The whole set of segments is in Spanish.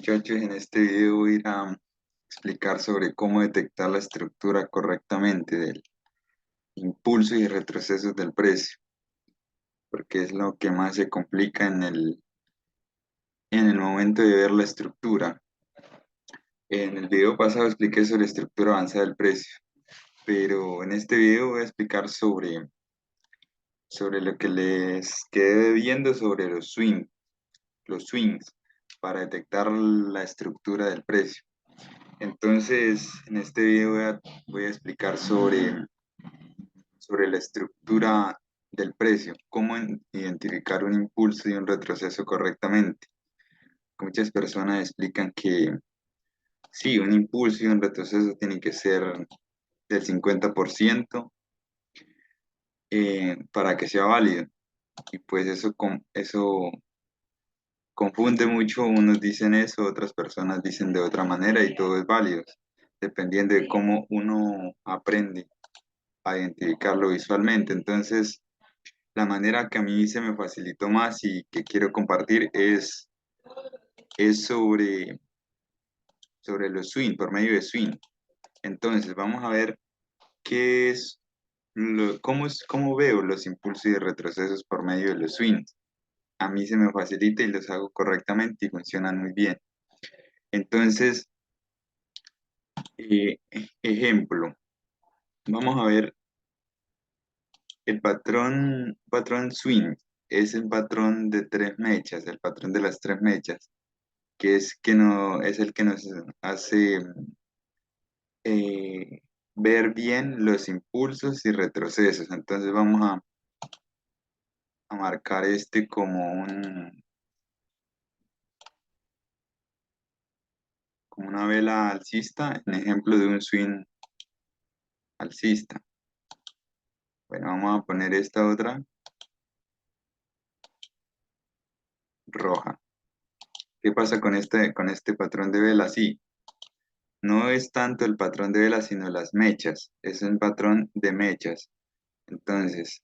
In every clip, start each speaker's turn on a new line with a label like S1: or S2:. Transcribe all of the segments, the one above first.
S1: Muchachos, en este video voy a ir a explicar sobre cómo detectar la estructura correctamente del impulso y retrocesos del precio, porque es lo que más se complica en el momento de ver la estructura. En el video pasado expliqué sobre estructura avanzada del precio, pero en este video voy a explicar sobre lo que les quedé viendo sobre los swings, para detectar la estructura del precio. Entonces, en este video voy a explicar sobre la estructura del precio, cómo identificar un impulso y un retroceso correctamente. Muchas personas explican que sí, un impulso y un retroceso tienen que ser del 50% para que sea válido. Y pues eso confunde mucho, unos dicen eso, otras personas dicen de otra manera y todo es válido, dependiendo de cómo uno aprende a identificarlo visualmente. Entonces, la manera que a mí se me facilitó más y que quiero compartir es sobre los swing, por medio de swing. Entonces, vamos a ver qué es, cómo veo los impulsos y retrocesos por medio de los swings. A mí se me facilita y los hago correctamente y funcionan muy bien. Entonces, eh, ejemplo, vamos a ver el patrón swing. Es el patrón de tres mechas, el patrón de las tres mechas, que no, es el que nos hace eh, ver bien los impulsos y retrocesos. Entonces vamos a marcar este como una vela alcista, en ejemplo de un swing alcista. Bueno, vamos a poner esta otra roja. ¿Qué pasa con este patrón de vela? Sí, no es tanto el patrón de vela, sino las mechas. Es un patrón de mechas. Entonces,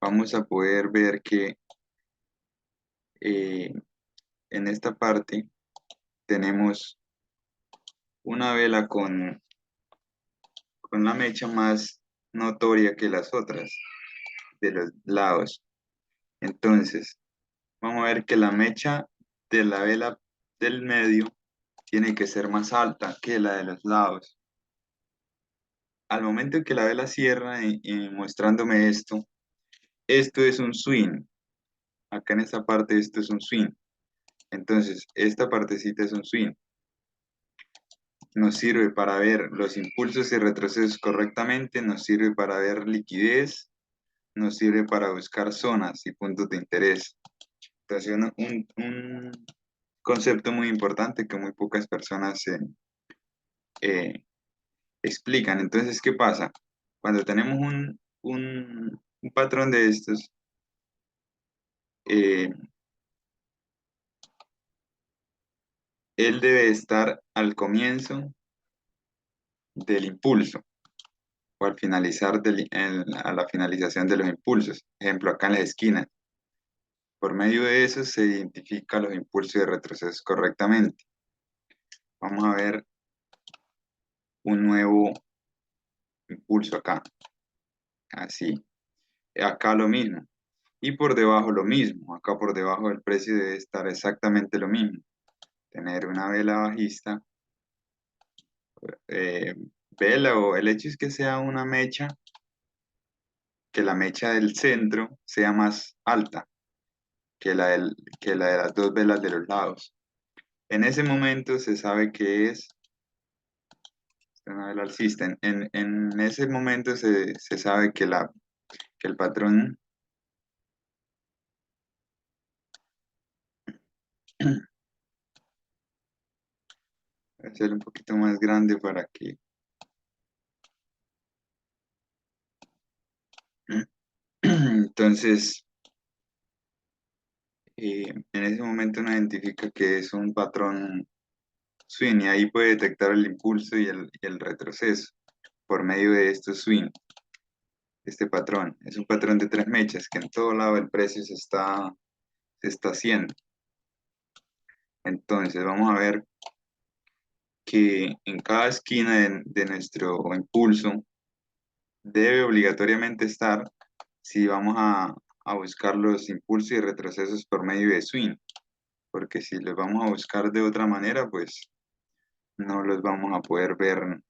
S1: vamos a poder ver que eh, en esta parte tenemos una vela con la mecha más notoria que las otras de los lados. Entonces, vamos a ver que la mecha de la vela del medio tiene que ser más alta que la de los lados. Al momento que la vela cierra y mostrándome esto es un swing. Acá en esta parte esto es un swing. Entonces, esta partecita es un swing. Nos sirve para ver los impulsos y retrocesos correctamente, nos sirve para ver liquidez, nos sirve para buscar zonas y puntos de interés. Entonces, un concepto muy importante que muy pocas personas eh, explican. Entonces, ¿qué pasa? Cuando tenemos un patrón de estos, eh, él debe estar al comienzo del impulso o al finalizar a la finalización de los impulsos. Ejemplo, acá en las esquinas. Por medio de eso se identifican los impulsos de retroceso correctamente. Vamos a ver un nuevo impulso acá, así. Acá lo mismo. Y por debajo lo mismo. Acá por debajo del precio debe estar exactamente lo mismo. Tener una vela bajista, eh, vela o el hecho es que sea una mecha, que la mecha del centro sea más alta que la de las dos velas de los lados. En ese momento se sabe que es una vela alcista. En ese momento se sabe que el patrón va a ser un poquito más grande para que... Entonces, en ese momento uno identifica que es un patrón swing y ahí puede detectar el impulso y el retroceso por medio de estos swing. Este patrón es un patrón de tres mechas que en todo lado el precio se está haciendo. Entonces vamos a ver que en cada esquina de nuestro impulso debe obligatoriamente estar, si vamos a buscar los impulsos y retrocesos por medio de swing, porque si los vamos a buscar de otra manera, pues no los vamos a poder ver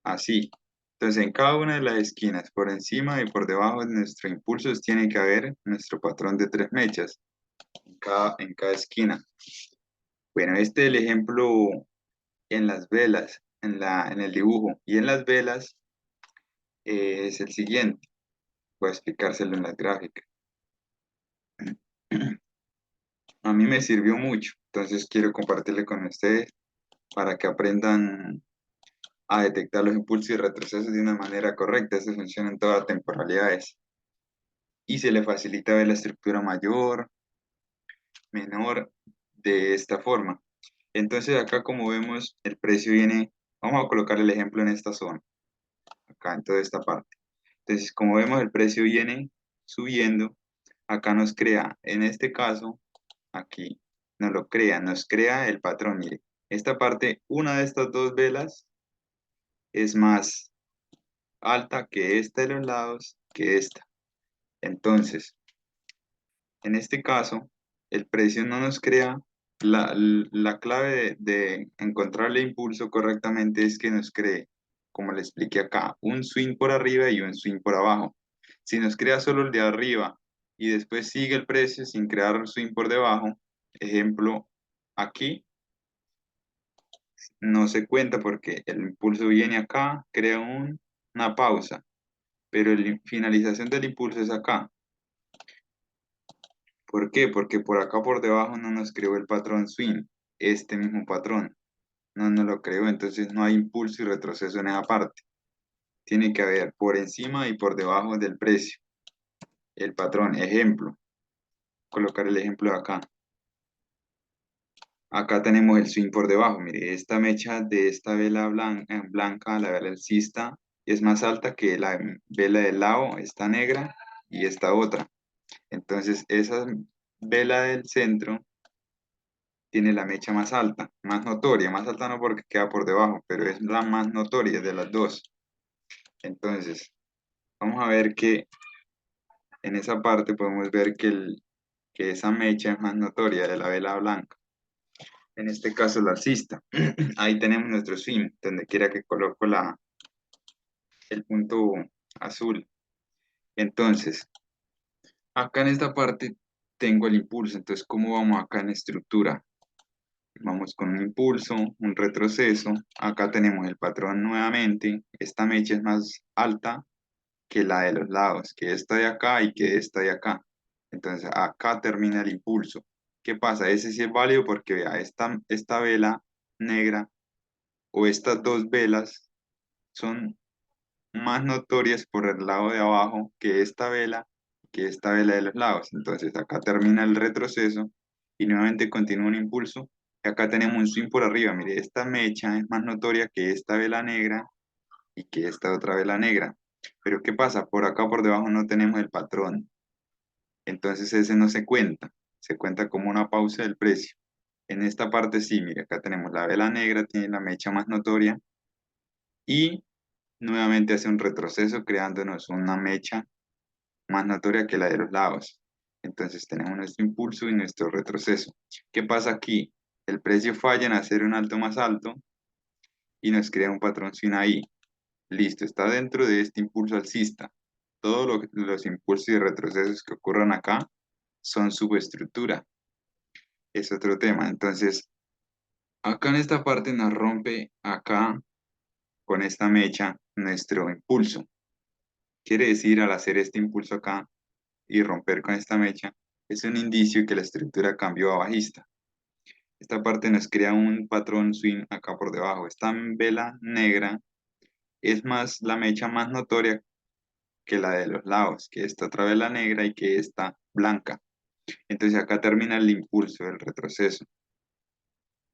S1: así. Entonces, en cada una de las esquinas, por encima y por debajo de nuestros impulsos, tiene que haber nuestro patrón de 3 mechas en cada esquina. Bueno, este es el ejemplo en las velas, en el dibujo. Y en las velas es el siguiente. Voy a explicárselo en la gráfica. A mí me sirvió mucho, entonces quiero compartirle con ustedes para que aprendan a detectar los impulsos y retrocesos de una manera correcta. Eso funciona en todas temporalidades. Y se le facilita ver la estructura mayor, menor, de esta forma. Entonces acá como vemos el precio viene, vamos a colocar el ejemplo en esta zona, acá en toda esta parte. Entonces como vemos el precio viene subiendo, acá nos crea, en este caso, aquí nos crea el patrón, mire. Esta parte, una de estas dos velas es más alta que esta de los lados que esta. Entonces, en este caso, el precio no nos crea, la clave de encontrar el impulso correctamente es que nos cree, como le expliqué acá, un swing por arriba y un swing por abajo. Si nos crea solo el de arriba y después sigue el precio sin crear swing por debajo, ejemplo, aquí no se cuenta porque el impulso viene acá, crea una pausa, pero la finalización del impulso es acá. ¿Por qué? Porque por acá por debajo no nos creó el patrón swing, este mismo patrón, no nos lo creó, entonces no hay impulso y retroceso en esa parte. Tiene que haber por encima y por debajo del precio, el patrón. Ejemplo, colocar el ejemplo de acá. Acá tenemos el swing por debajo, mire, esta mecha de esta vela blanca, la vela alcista, es más alta que la vela del lado, esta negra, y esta otra. Entonces, esa vela del centro tiene la mecha más alta, más notoria, más alta no porque queda por debajo, pero es la más notoria de las dos. Entonces, vamos a ver que en esa parte podemos ver que esa mecha es más notoria de la vela blanca. En este caso, la alcista. Ahí tenemos nuestro swing, donde quiera que coloco el punto azul. Entonces, acá en esta parte tengo el impulso. Entonces, ¿cómo vamos acá en estructura? Vamos con un impulso, un retroceso. Acá tenemos el patrón nuevamente. Esta mecha es más alta que la de los lados, que esta de acá y que esta de acá. Entonces acá termina el impulso. ¿Qué pasa? Ese sí es válido porque vea, esta vela negra o estas dos velas son más notorias por el lado de abajo que esta vela de los lados. Entonces acá termina el retroceso y nuevamente continúa un impulso. Y acá tenemos un swing por arriba. Mire, esta mecha es más notoria que esta vela negra y que esta otra vela negra. Pero ¿qué pasa? Por acá por debajo no tenemos el patrón. Entonces ese no se cuenta. Se cuenta como una pausa del precio. En esta parte sí, mire, acá tenemos la vela negra, tiene la mecha más notoria y nuevamente hace un retroceso creándonos una mecha más notoria que la de los lados. Entonces tenemos nuestro impulso y nuestro retroceso. ¿Qué pasa aquí? El precio falla en hacer un alto más alto y nos crea un patrón sin ahí. Listo, está dentro de este impulso alcista. Todos los impulsos y retrocesos que ocurran acá son subestructura. Es otro tema. Entonces, acá en esta parte nos rompe acá con esta mecha nuestro impulso. Quiere decir, al hacer este impulso acá y romper con esta mecha, es un indicio que la estructura cambió a bajista. Esta parte nos crea un patrón swing acá por debajo. Esta vela negra es más la mecha más notoria que la de los lados, que esta otra vela negra y que esta blanca. Entonces acá termina el impulso, el retroceso.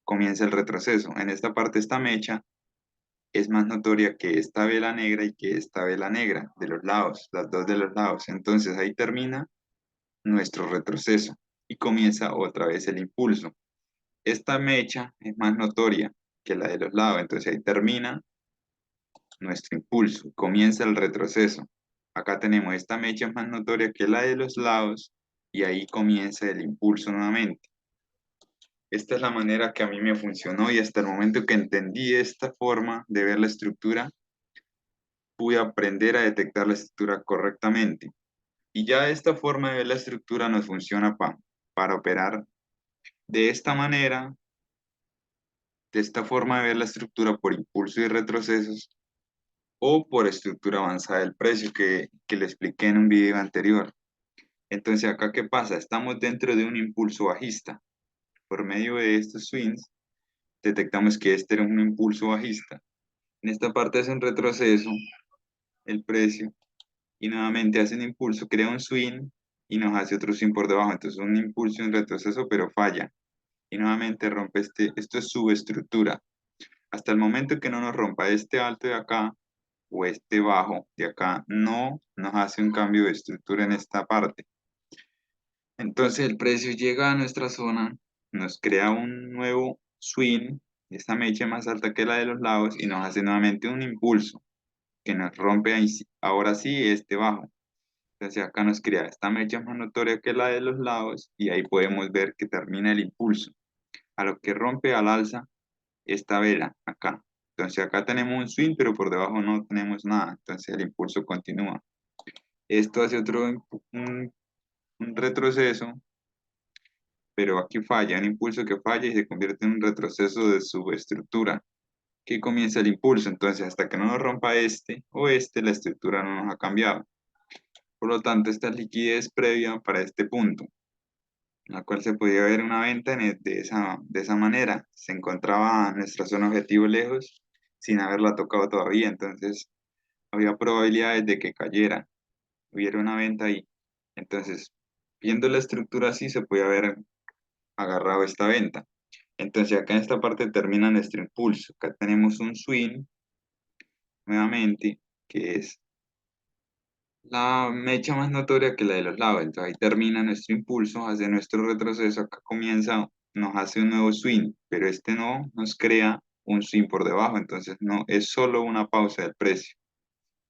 S1: Comienza el retroceso. En esta parte esta mecha es más notoria que esta vela negra y que esta vela negra de los lados, las dos de los lados. Entonces ahí termina nuestro retroceso y comienza otra vez el impulso. esta mecha es más notoria que la de los lados, entonces ahí termina nuestro impulso, comienza el retroceso. Acá tenemos esta mecha es más notoria que la de los lados y ahí comienza el impulso nuevamente. Esta es la manera que a mí me funcionó y hasta el momento que entendí esta forma de ver la estructura, pude aprender a detectar la estructura correctamente. Y ya esta forma de ver la estructura nos funciona para operar de esta manera, de esta forma de ver la estructura por impulso y retrocesos o por estructura avanzada del precio que le expliqué en un video anterior. Entonces, acá, ¿qué pasa? Estamos dentro de un impulso bajista. Por medio de estos swings, detectamos que este era un impulso bajista. En esta parte hace un retroceso, el precio, y nuevamente hace un impulso, crea un swing y nos hace otro swing por debajo. Entonces, un impulso y un retroceso, pero falla. Y nuevamente rompe esto es subestructura. Hasta el momento que no nos rompa este alto de acá o este bajo de acá, no nos hace un cambio de estructura en esta parte. Entonces el precio llega a nuestra zona, nos crea un nuevo swing, esta mecha más alta que la de los lados y nos hace nuevamente un impulso que nos rompe ahora sí este bajo. Entonces acá nos crea esta mecha más notoria que la de los lados y ahí podemos ver que termina el impulso, a lo que rompe al alza esta vela acá. Entonces acá tenemos un swing, pero por debajo no tenemos nada, entonces el impulso continúa. Esto hace un retroceso, pero aquí falla, un impulso que falla y se convierte en un retroceso de subestructura, que comienza el impulso. Entonces, hasta que no nos rompa este o este, la estructura no nos ha cambiado. Por lo tanto, esta es liquidez previa para este punto, en la cual se podía ver una venta de esa manera. Se encontraba nuestra zona objetivo lejos sin haberla tocado todavía, entonces había probabilidades de que cayera, hubiera una venta ahí. Entonces, viendo la estructura así, se puede haber agarrado esta venta. Entonces acá en esta parte termina nuestro impulso. Acá tenemos un swing nuevamente, que es la mecha más notoria que la de los lados. Entonces ahí termina nuestro impulso, hace nuestro retroceso. Acá comienza, nos hace un nuevo swing, pero este no nos crea un swing por debajo. Entonces no es solo una pausa del precio.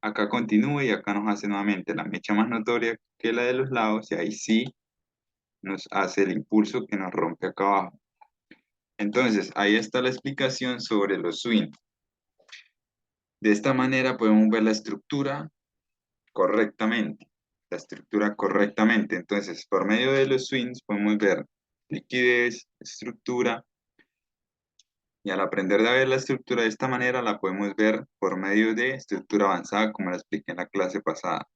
S1: Acá continúa y acá nos hace nuevamente la mecha más notoria que la de los lados y ahí sí nos hace el impulso que nos rompe acá abajo. Entonces, ahí está la explicación sobre los swings. De esta manera podemos ver la estructura correctamente. La estructura correctamente. Entonces, por medio de los swings podemos ver liquidez, estructura, y al aprender a ver la estructura de esta manera la podemos ver por medio de estructura avanzada, como la expliqué en la clase pasada.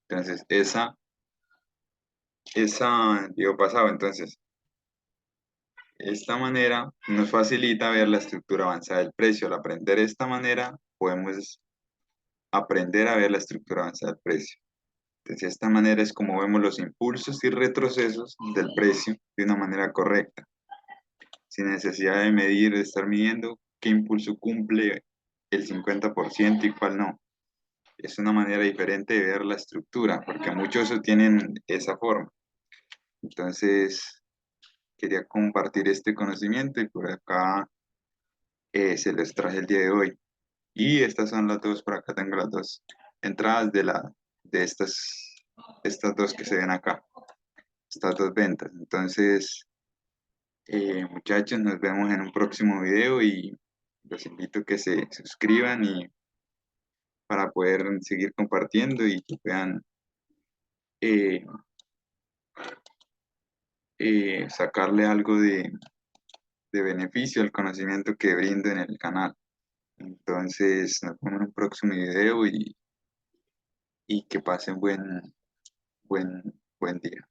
S1: Entonces, digo pasado, entonces, esta manera nos facilita ver la estructura avanzada del precio. Al aprender de esta manera, podemos aprender a ver la estructura avanzada del precio. Entonces, de esta manera es como vemos los impulsos y retrocesos del precio de una manera correcta, sin necesidad de medir, de estar midiendo qué impulso cumple el 50% y cuál no. Es una manera diferente de ver la estructura, porque muchos tienen esa forma. Entonces, quería compartir este conocimiento y por acá se los traje el día de hoy. Y estas son las dos, por acá tengo las dos entradas de estas dos que se ven acá, estas dos ventas. Entonces, muchachos, nos vemos en un próximo video y los invito a que se suscriban y para poder seguir compartiendo y que puedan eh, sacarle algo de beneficio al conocimiento que brindo en el canal. Entonces, nos vemos en un próximo video y que pasen buen día.